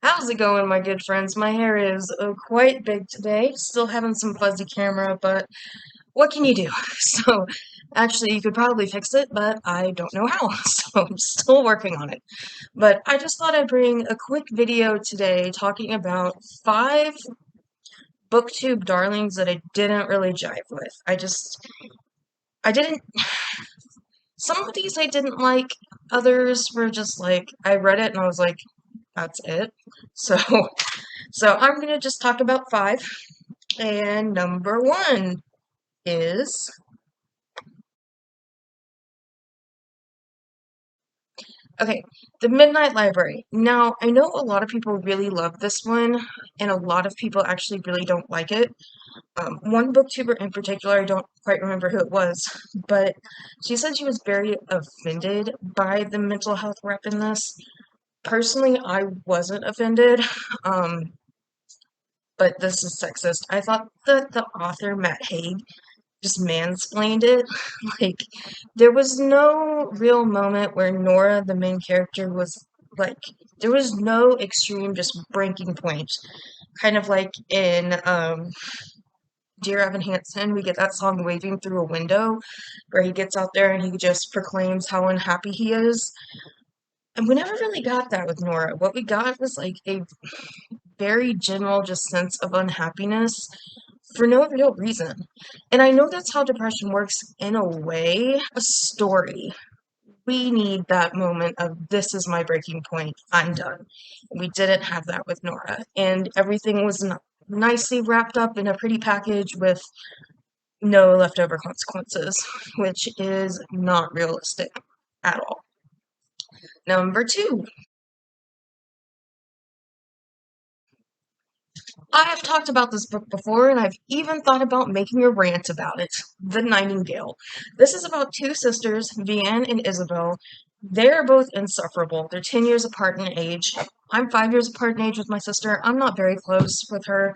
How's it going, my good friends? My hair is quite big today. Still having some fuzzy camera, but what can you do? So, actually, you could probably fix it, but I don't know how. So, I'm still working on it. But I just thought I'd bring a quick video today talking about 5 BookTube darlings that I didn't really jive with. I didn't, some of these I didn't like, others were just like, I read it and I was like, that's it. So, so I'm gonna just talk about 5. And number 1 is, okay, The Midnight Library. Now, I know a lot of people really love this one, and a lot of people actually really don't like it. One booktuber in particular, I don't quite remember who it was, but she said she was very offended by the mental health rep in this. Personally, I wasn't offended, um, but this is sexist. I thought that the author, Matt Haig, just mansplained it. Like, there was no real moment where Nora, the main character, was like, there was no extreme just breaking point. Kind of like in Dear Evan Hansen, we get that song Waving Through a Window, where he gets out there and he just proclaims how unhappy he is. And we never really got that with Nora. What we got was like a very general just sense of unhappiness for no real reason. And I know that's how depression works in a way, a story. We need that moment of this is my breaking point, I'm done. We didn't have that with Nora. And everything was nicely wrapped up in a pretty package with no leftover consequences, which is not realistic at all. Number 2, I have talked about this book before, and I've even thought about making a rant about it. The Nightingale. This is about 2 sisters, Vianne and Isabel. They're both insufferable. They're 10 years apart in age. I'm 5 years apart in age with my sister. I'm not very close with her,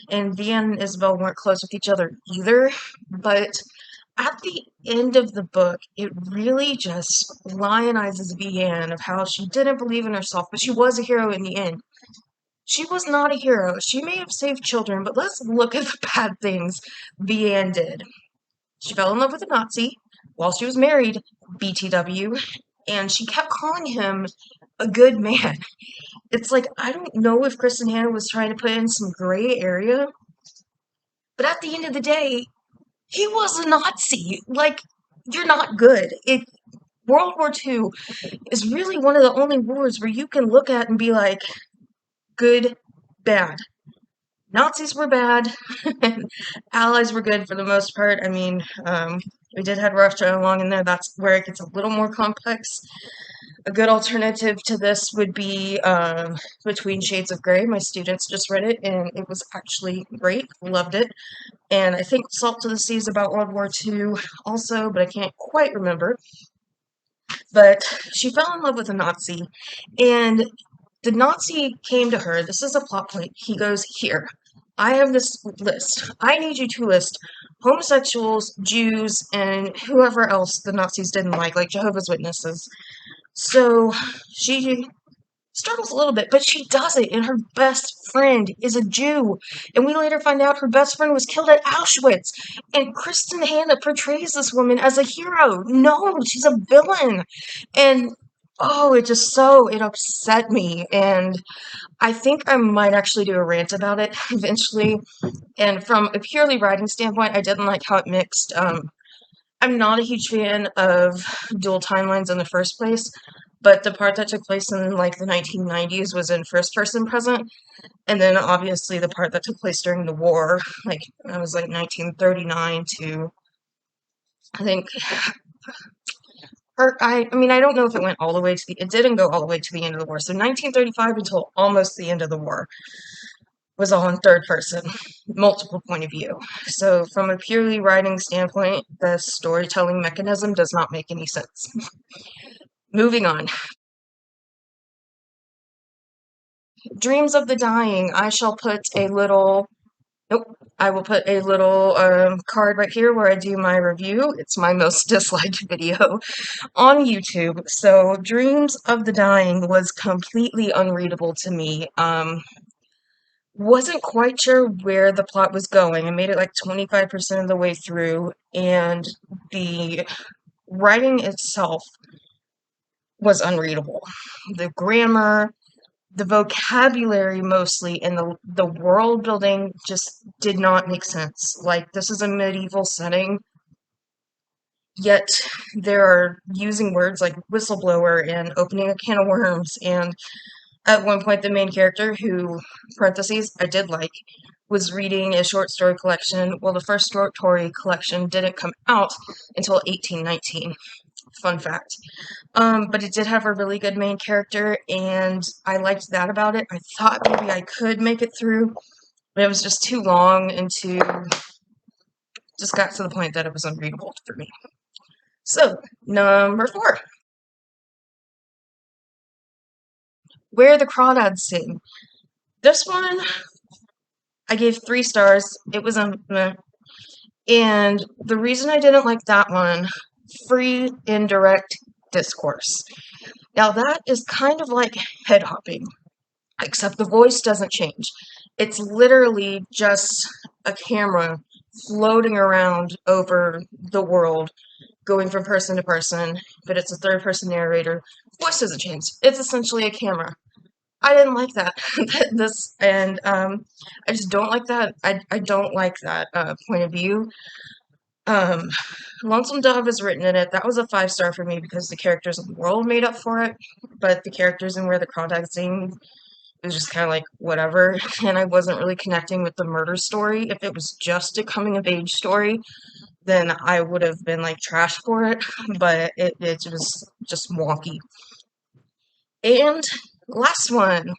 and Vianne and Isabel weren't close with each other either. But at the end of the book, it really just lionizes Vianne of how she didn't believe in herself, but she was a hero in the end. She was not a hero. She may have saved children, but let's look at the bad things Vianne did. She fell in love with a Nazi while she was married, BTW, and she kept calling him a good man. It's like, I don't know if Kristen Hanna was trying to put in some gray area, but at the end of the day, he was a Nazi. Like, you're not good. World War II is really one of the only wars where you can look at and be like, good, bad. Nazis were bad, and Allies were good for the most part. I mean, we did have Russia along in there. That's where it gets a little more complex. A good alternative to this would be Between Shades of Grey. My students just read it, and it was actually great. Loved it. And I think Salt to the Sea is about World War II also, but I can't quite remember. But she fell in love with a Nazi, and the Nazi came to her. This is a plot point. He goes, here, I have this list. I need you to list homosexuals, Jews, and whoever else the Nazis didn't like Jehovah's Witnesses. So she struggles a little bit, but she does it, and her best friend is a Jew. And we later find out her best friend was killed at Auschwitz. And Kristen Hanna portrays this woman as a hero. No, she's a villain. And oh, it upset me. And I think I might actually do a rant about it eventually. And from a purely writing standpoint, I didn't like how it mixed. I'm not a huge fan of dual timelines in the first place, but the part that took place in like the 1990s was in first person present, and then obviously the part that took place during the war, like I was like 1939 to I think I mean I don't know if it went all the way to it didn't go all the way to the end of the war. So 1935 until almost the end of the war was all in third person, multiple point of view. So from a purely writing standpoint, the storytelling mechanism does not make any sense. Moving on. Dreams of the Dying. I shall put a little Nope. I will put a little card right here where I do my review. It's my most disliked video on YouTube. So, Dreams of the Dying was completely unreadable to me. Wasn't quite sure where the plot was going. I made it like 25% of the way through, and the writing itself was unreadable. The grammar, the vocabulary mostly, and the world building just did not make sense. Like, this is a medieval setting, yet they're using words like whistleblower and opening a can of worms, and at one point the main character, who, parentheses, I did like, was reading a short story collection. Well, the first short story collection didn't come out until 1819. Fun fact. But it did have a really good main character, and I liked that about it. I thought maybe I could make it through, but it was just too long and just got to the point that it was unreadable for me. So, number 4. Where the Crawdads Sing. This one, I gave 3 stars. It was meh. And the reason I didn't like that one, free indirect discourse. Now that is kind of like head hopping, except the voice doesn't change. It's literally just a camera floating around over the world, going from person to person, but it's a third person narrator. Voice doesn't change. It's essentially a camera. I didn't like that. I just don't like that. I don't like that point of view. Um, Lonesome Dove is written in it. That was a 5-star for me because the characters in the world made up for it, but the characters in Where the Crawdads Sing, it was just kind of like whatever, and I wasn't really connecting with the murder story. If it was just a coming of age story, then I would have been like trash for it, but it was just wonky. And last one,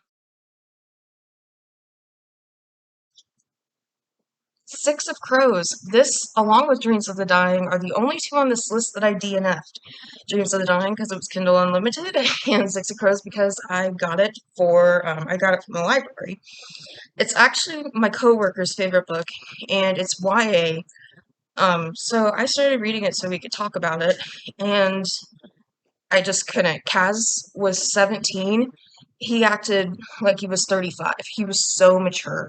Six of Crows. This, along with Dreams of the Dying, are the only 2 on this list that I DNF'd. Dreams of the Dying because it was Kindle Unlimited, and Six of Crows because I got it from the library. It's actually my coworker's favorite book, and it's YA. So I started reading it so we could talk about it, and I just couldn't. Kaz was 17. He acted like he was 35. He was so mature.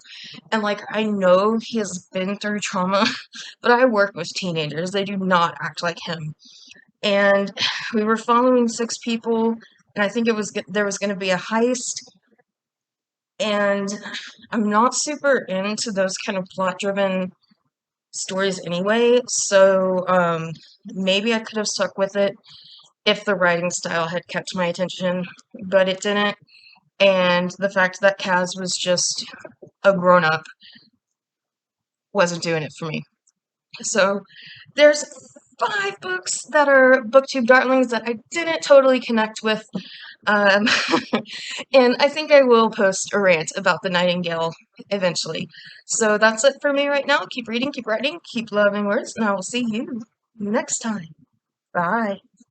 And, like, I know he has been through trauma, but I work with teenagers. They do not act like him. And we were following 6 people, and I think there was going to be a heist. And I'm not super into those kind of plot-driven stories anyway, so maybe I could have stuck with it if the writing style had kept my attention, but it didn't. And the fact that Kaz was just a grown-up wasn't doing it for me. So there's 5 books that are BookTube darlings that I didn't totally connect with. And I think I will post a rant about the Nightingale eventually. So that's it for me right now. Keep reading, keep writing, keep loving words, and I will see you next time. Bye.